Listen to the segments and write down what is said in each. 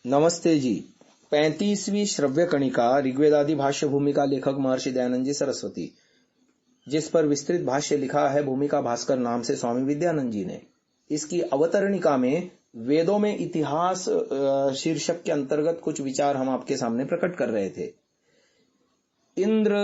नमस्ते जी। 35वीं श्रव्य कणिका ऋग्वेदादि भाष्य भूमिका लेखक महर्षि दयानंद जी सरस्वती, जिस पर विस्तृत भाष्य लिखा है भूमिका भास्कर नाम से स्वामी विद्यानंद जी ने। इसकी अवतरणिका में वेदों में इतिहास शीर्षक के अंतर्गत कुछ विचार हम आपके सामने प्रकट कर रहे थे। इंद्र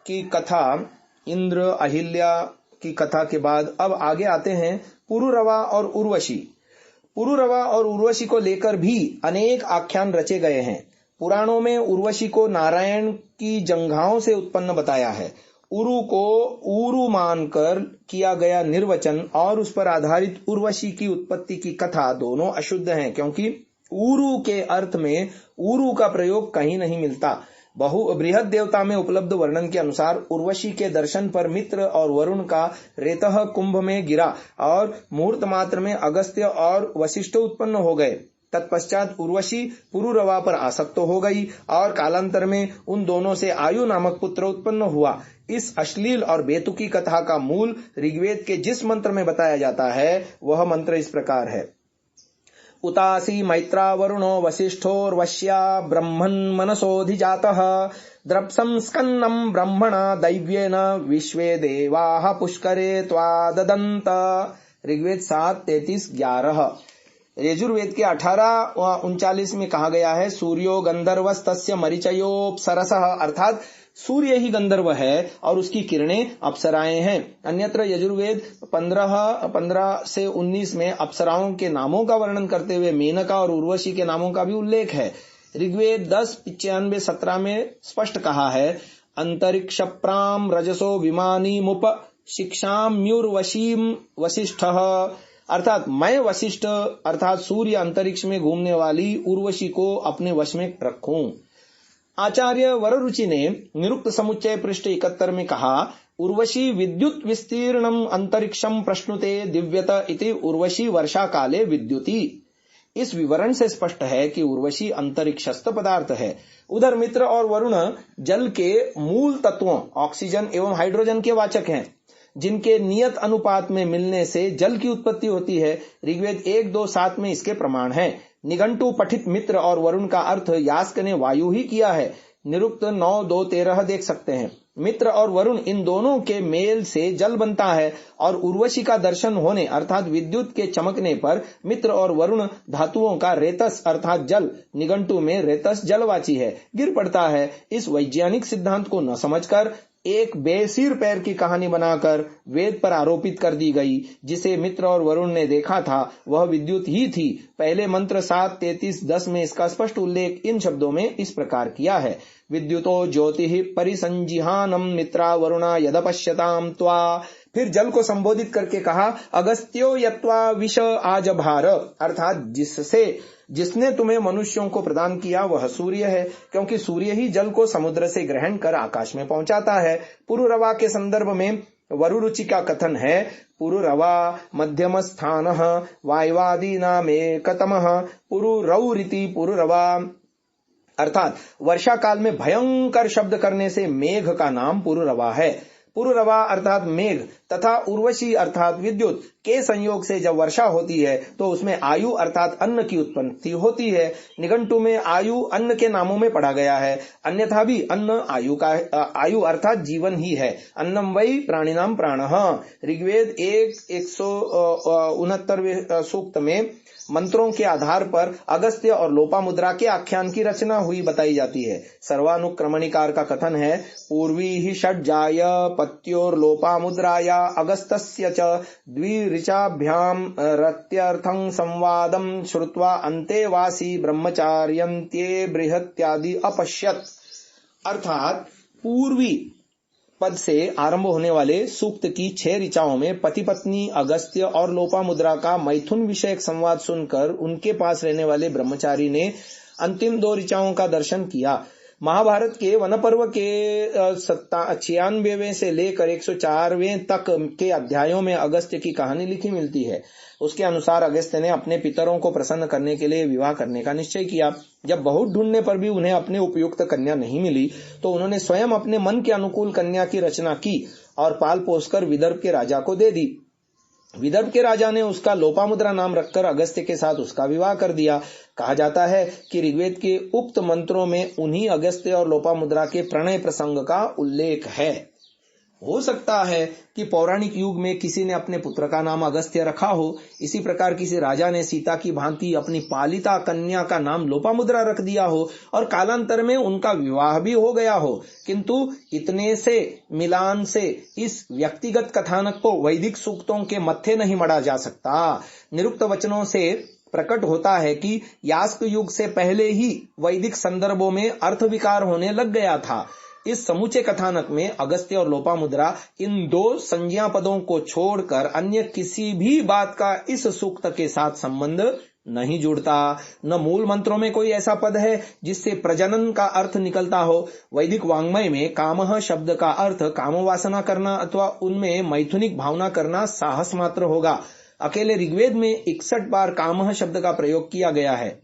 की कथा, इंद्र अहिल्या की कथा के बाद अब आगे आते हैं पुरुरवा और उर्वशी। पुरुरवा और उर्वशी को लेकर भी अनेक आख्यान रचे गए हैं। पुराणों में उर्वशी को नारायण की जंघाओं से उत्पन्न बताया है। उरु को ऊरु मानकर किया गया निर्वचन और उस पर आधारित उर्वशी की उत्पत्ति की कथा दोनों अशुद्ध हैं, क्योंकि ऊरु के अर्थ में ऊरु का प्रयोग कहीं नहीं मिलता। बृहद देवता में उपलब्ध वर्णन के अनुसार उर्वशी के दर्शन पर मित्र और वरुण का रेतः कुंभ में गिरा और मुहूर्त मात्र में अगस्त्य और वशिष्ठ उत्पन्न हो गए। तत्पश्चात उर्वशी पुरुरवा पर आसक्त हो गई और कालांतर में उन दोनों से आयु नामक पुत्र उत्पन्न हुआ। इस अश्लील और बेतुकी कथा का मूल ऋग्वेद के जिस मंत्र में बताया जाता है वह मंत्र इस प्रकार है। उतासी मैत्रा वरुणो वसिष्ठोर्वश्या ब्रह्मन् मनसोऽधिजातः द्रप्सं स्कन्नं ब्रह्मणा दैव्येन विश्वे देवाः पुष्करे त्वाददन्त। ऋग्वेद 7:33-11। यजुर्वेद के 18:39 में कहा गया है, सूर्यो गंधर्वस्तस्य मरीचयोऽप्सरसः, अर्थात सूर्य ही गंधर्व है और उसकी किरणें अप्सराएं हैं। अन्यत्र यजुर्वेद 15 से 19 में अप्सराओं के नामों का वर्णन करते हुए मेनका और उर्वशी के नामों का भी उल्लेख है। ऋग्वेद 10:95-17 में स्पष्ट कहा है, अंतरिक्षप्राम रजसो विमानी मुप शिक्षाम्युर्वशीम वसिष्ठः, अर्थात मैं वशिष्ठ अर्थात सूर्य अंतरिक्ष में घूमने वाली उर्वशी को अपने वश में रखूं। आचार्य वररुचि ने निरुक्त समुच्चय पृष्ठ 71 में कहा, उर्वशी विद्युत विस्तीर्णम अंतरिक्षम प्रश्नुते दिव्यत इति उर्वशी वर्षा काले विद्युती। इस विवरण से स्पष्ट है कि उर्वशी अंतरिक्षस्थ पदार्थ है। उधर मित्र और वरुण जल के मूल तत्वों ऑक्सीजन एवं हाइड्रोजन के वाचक हैं, जिनके नियत अनुपात में मिलने से जल की उत्पत्ति होती है। ऋग्वेद 1:2-7 में इसके प्रमाण हैं। निघंटु पठित मित्र और वरुण का अर्थ यास्क ने वायु ही किया है। निरुक्त 9:2-13 देख सकते हैं। मित्र और वरुण इन दोनों के मेल से जल बनता है और उर्वशी का दर्शन होने अर्थात विद्युत के चमकने पर मित्र और वरुण धातुओं का रेतस अर्थात जल, निघंटु में रेतस जलवाची है, गिर पड़ता है। इस वैज्ञानिक सिद्धांत को न समझकर एक बेसिर पैर की कहानी बनाकर वेद पर आरोपित कर दी गई। जिसे मित्र और वरुण ने देखा था वह विद्युत ही थी। पहले मंत्र 7:33-10 में इसका स्पष्ट उल्लेख इन शब्दों में इस प्रकार किया है, विद्युतो ज्योति परिसंजिहानम मित्रा वरुणा यदपश्यताम त्वा। फिर जल को संबोधित करके कहा, अगस्त्यो यत्वा विष आजभार, अर्थात जिसने तुम्हें मनुष्यों को प्रदान किया वह सूर्य है, क्योंकि सूर्य ही जल को समुद्र से ग्रहण कर आकाश में पहुंचाता है। पुरुरवा के संदर्भ में वरुरुचि का कथन है, पुरुरवा मध्यम स्थान वायवादी नामेकतमः पुरुरौरिति पुरुरवा, अर्थात वर्षा काल में भयंकर शब्द करने से मेघ का नाम पुरुरवा है। पुरुरवा अर्थात मेघ तथा उर्वशी अर्थात विद्युत के संयोग से जब वर्षा होती है तो उसमें आयु अर्थात अन्न की उत्पत्ति होती है। निघंटु में आयु अन्न के नामों में पढ़ा गया है, अन्यथा भी अन्न आयु अर्थात जीवन ही है। अन्नम वै प्राणिनाम प्राणः। ऋग्वेद 1:169 सूक्त में मंत्रों के आधार पर अगस्त्य और लोपामुद्रा के आख्यान की रचना हुई बताई जाती है। सर्वानुक्रमणिकार का कथन है, पूर्वी ही षड्जाय पत्योर लोपामुद्राया अगस्तस्य च द्विऋचाभ्याम रत्यर्थं संवादं श्रुत्वा अन्तेवासी ब्रह्मचार्यन्त्ये बृहत्यादि अपश्यत, अर्थात पूर्वी पद से आरंभ होने वाले सूक्त की 6 ऋचाओं में पति पत्नी अगस्त्य और लोपामुद्रा का मैथुन विषयक संवाद सुनकर उनके पास रहने वाले ब्रह्मचारी ने अंतिम 2 ऋचाओं का दर्शन किया। महाभारत के वन पर्व के 96वें से लेकर 104वें तक के अध्यायों में अगस्त्य की कहानी लिखी मिलती है। उसके अनुसार अगस्त्य ने अपने पितरों को प्रसन्न करने के लिए विवाह करने का निश्चय किया। जब बहुत ढूंढने पर भी उन्हें अपने उपयुक्त कन्या नहीं मिली तो उन्होंने स्वयं अपने मन के अनुकूल कन्या की रचना की और पाल पोसकर विदर्भ के राजा को दे दी। विदर्भ के राजा ने उसका लोपामुद्रा नाम रखकर अगस्त्य के साथ उसका विवाह कर दिया। कहा जाता है कि ऋग्वेद के उक्त मंत्रों में उन्हीं अगस्त्य और लोपामुद्रा के प्रणय प्रसंग का उल्लेख है। हो सकता है कि पौराणिक युग में किसी ने अपने पुत्र का नाम अगस्त्य रखा हो। इसी प्रकार किसी राजा ने सीता की भांति अपनी पालिता कन्या का नाम लोपामुद्रा रख दिया हो और कालांतर में उनका विवाह भी हो गया हो। किंतु इतने से मिलान से इस व्यक्तिगत कथानक को वैदिक सूक्तों के मत्थे नहीं मढ़ा जा सकता। निरुक्त वचनों से प्रकट होता है कि यास्क युग से पहले ही वैदिक संदर्भों में अर्थ विकार होने लग गया था। इस समूचे कथानक में अगस्त्य और लोपामुद्रा इन दो संज्ञा पदों को छोड़कर अन्य किसी भी बात का इस सूक्त के साथ संबंध नहीं जुड़ता। न मूल मंत्रों में कोई ऐसा पद है जिससे प्रजनन का अर्थ निकलता हो। वैदिक वांग्मय में कामः शब्द का अर्थ कामवासना करना अथवा उनमें मैथुनिक भावना करना साहस मात्र होगा। अकेले ऋग्वेद में 61 बार कामः शब्द का प्रयोग किया गया है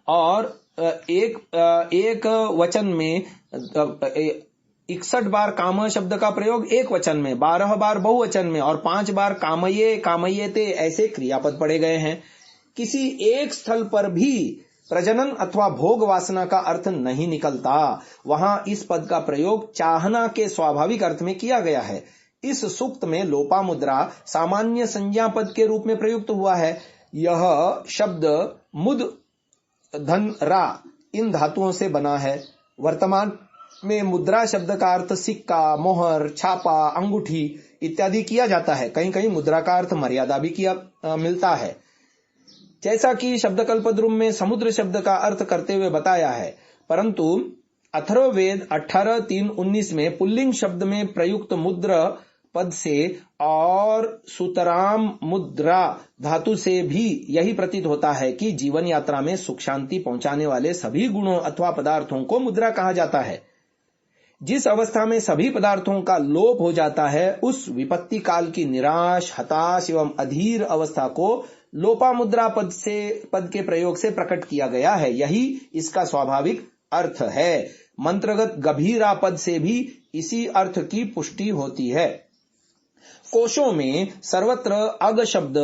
और एक वचन में 61 बार कामः शब्द का प्रयोग एक वचन में, 12 बार बहुवचन में और 5 बार कामये कामयेते ऐसे क्रियापद पढ़े गए हैं। किसी एक स्थल पर भी प्रजनन अथवा भोग वासना का अर्थ नहीं निकलता। वहां इस पद का प्रयोग चाहना के स्वाभाविक अर्थ में किया गया है। इस सूक्त में लोपामुद्रा सामान्य संज्ञा पद के रूप में प्रयुक्त हुआ है। यह शब्द मुद धन रा इन धातुओं से बना है। वर्तमान में मुद्रा शब्द का अर्थ सिक्का, मोहर, छापा, अंगूठी इत्यादि किया जाता है। कहीं कहीं मुद्रा का अर्थ मर्यादा भी किया मिलता है, जैसा कि शब्दकल्पद्रुम में समुद्र शब्द का अर्थ करते हुए बताया है। परंतु अथर्ववेद 18:3-19 में पुल्लिंग शब्द में प्रयुक्त मुद्र पद से और सुतराम मुद्रा धातु से भी यही प्रतीत होता है कि जीवन यात्रा में सुख शांति पहुंचाने वाले सभी गुणों अथवा पदार्थों को मुद्रा कहा जाता है। जिस अवस्था में सभी पदार्थों का लोप हो जाता है उस विपत्ति काल की निराश, हताश एवं अधीर अवस्था को लोपामुद्रा पद के प्रयोग से प्रकट किया गया है। यही इसका स्वाभाविक अर्थ है। मंत्रगत गभीरा पद से भी इसी अर्थ की पुष्टि होती है। कोशों में सर्वत्र अग शब्द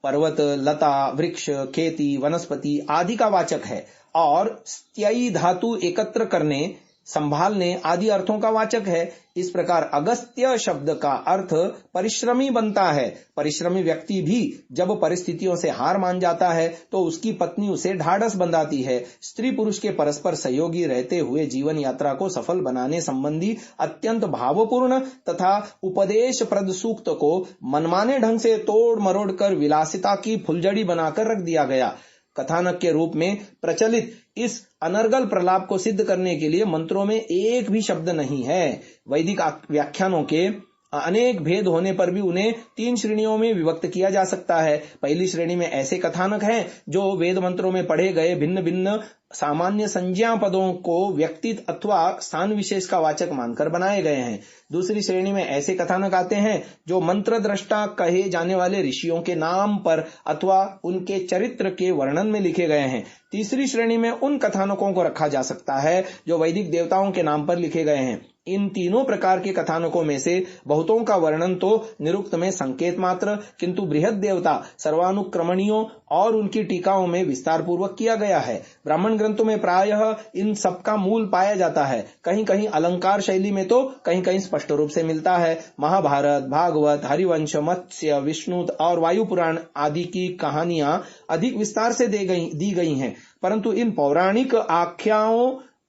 पर्वत, लता, वृक्ष, खेती, वनस्पति आदि का वाचक है और स्त्ययी धातु एकत्र करने, संभालने आदि अर्थों का वाचक है। इस प्रकार अगस्त्य शब्द का अर्थ परिश्रमी बनता है। परिश्रमी व्यक्ति भी जब परिस्थितियों से हार मान जाता है तो उसकी पत्नी उसे ढाढ़स बंधाती है। स्त्री पुरुष के परस्पर सहयोगी रहते हुए जीवन यात्रा को सफल बनाने संबंधी अत्यंत भावपूर्ण तथा उपदेशप्रद सूक्त को मनमाने ढंग से तोड़ मरोड़ कर विलासिता की फुलझड़ी बनाकर रख दिया गया। कथानक के रूप में प्रचलित इस अनर्गल प्रलाप को सिद्ध करने के लिए मंत्रों में एक भी शब्द नहीं है। वैदिक व्याख्यानों के अनेक भेद होने पर भी उन्हें 3 श्रेणियों में विभक्त किया जा सकता है। पहली श्रेणी में ऐसे कथानक हैं जो वेद मंत्रों में पढ़े गए भिन्न भिन्न सामान्य संज्ञा पदों को व्यक्तित्व अथवा स्थान विशेष का वाचक मानकर बनाए गए हैं। दूसरी श्रेणी में ऐसे कथानक आते हैं जो मंत्र दृष्टा कहे जाने वाले ऋषियों के नाम पर अथवा उनके चरित्र के वर्णन में लिखे गए हैं। तीसरी श्रेणी में उन कथानकों को रखा जा सकता है जो वैदिक देवताओं के नाम पर लिखे गए हैं। इन तीनों प्रकार के कथानकों में से बहुतों का वर्णन तो निरुक्त में संकेत मात्र, किंतु बृहद देवता सर्वानुक्रमणियों और उनकी टीकाओं में विस्तार पूर्वक किया गया है। ब्राह्मण ग्रंथों में प्रायः इन सब का मूल पाया जाता है। कहीं कहीं अलंकार शैली में तो कहीं कहीं स्पष्ट रूप से मिलता है। महाभारत, भागवत, हरिवंश, मत्स्य, विष्णु और वायु पुराण आदि की कहानियां अधिक विस्तार से दी गई हैं, परंतु इन पौराणिक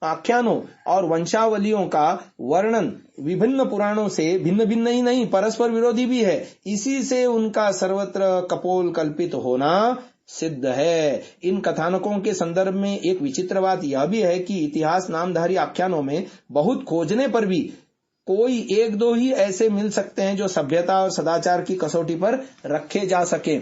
आख्यानों और वंशावलियों का वर्णन विभिन्न पुराणों से भिन्न भिन्न ही नहीं परस्पर विरोधी भी है। इसी से उनका सर्वत्र कपोल कल्पित होना सिद्ध है। इन कथानकों के संदर्भ में एक विचित्र बात यह भी है कि इतिहास नामधारी आख्यानों में बहुत खोजने पर भी कोई एक दो ही ऐसे मिल सकते हैं जो सभ्यता और सदाचार की कसौटी पर रखे जा सके।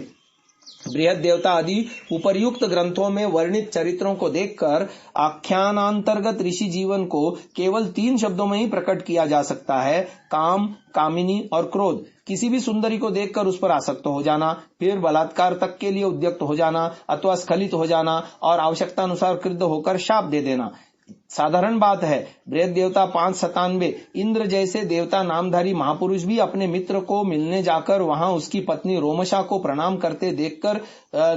बृहद देवता आदि उपर्युक्त ग्रंथों में वर्णित चरित्रों को देखकर आख्यानांतर्गत ऋषि जीवन को केवल 3 शब्दों में ही प्रकट किया जा सकता है: काम, कामिनी और क्रोध। किसी भी सुंदरी को देखकर उस पर आसक्त हो जाना, फिर बलात्कार तक के लिए उद्यक्त हो जाना अथवा स्खलित हो जाना और आवश्यकता अनुसार क्रुद्ध होकर शाप दे देना। साधारण बात है। बृहद देवता 597 इंद्र जैसे देवता नामधारी महापुरुष भी अपने मित्र को मिलने जाकर वहां उसकी पत्नी रोमशा को प्रणाम करते देखकर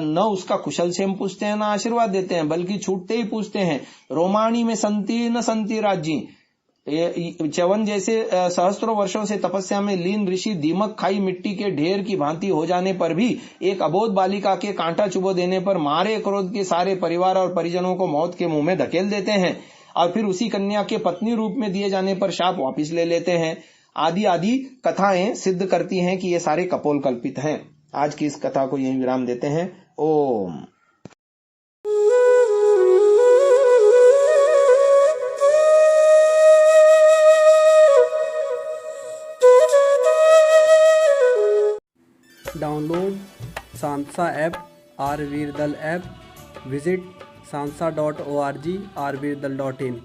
न उसका कुशल क्षेम पूछते हैं, न आशीर्वाद देते हैं, बल्कि छूटते ही पूछते हैं, रोमाणी में संति न संति राज्ञी। च्यवन जैसे सहस्त्रों वर्षों से तपस्या में लीन ऋषि दीमक खाई मिट्टी के ढेर की भांति हो जाने पर भी एक अबोध बालिका के कांटा चुबो देने पर मारे क्रोध के सारे परिवार और परिजनों को मौत के मुंह में धकेल देते हैं और फिर उसी कन्या के पत्नी रूप में दिए जाने पर शाप वापिस ले लेते हैं। आदि आदि कथाएं सिद्ध करती हैं कि ये सारे कपोल कल्पित हैं। आज की इस कथा को यहीं विराम देते हैं। Om. Download Sansa app, R Virdal app, visit sansa.org, rvirdal.in।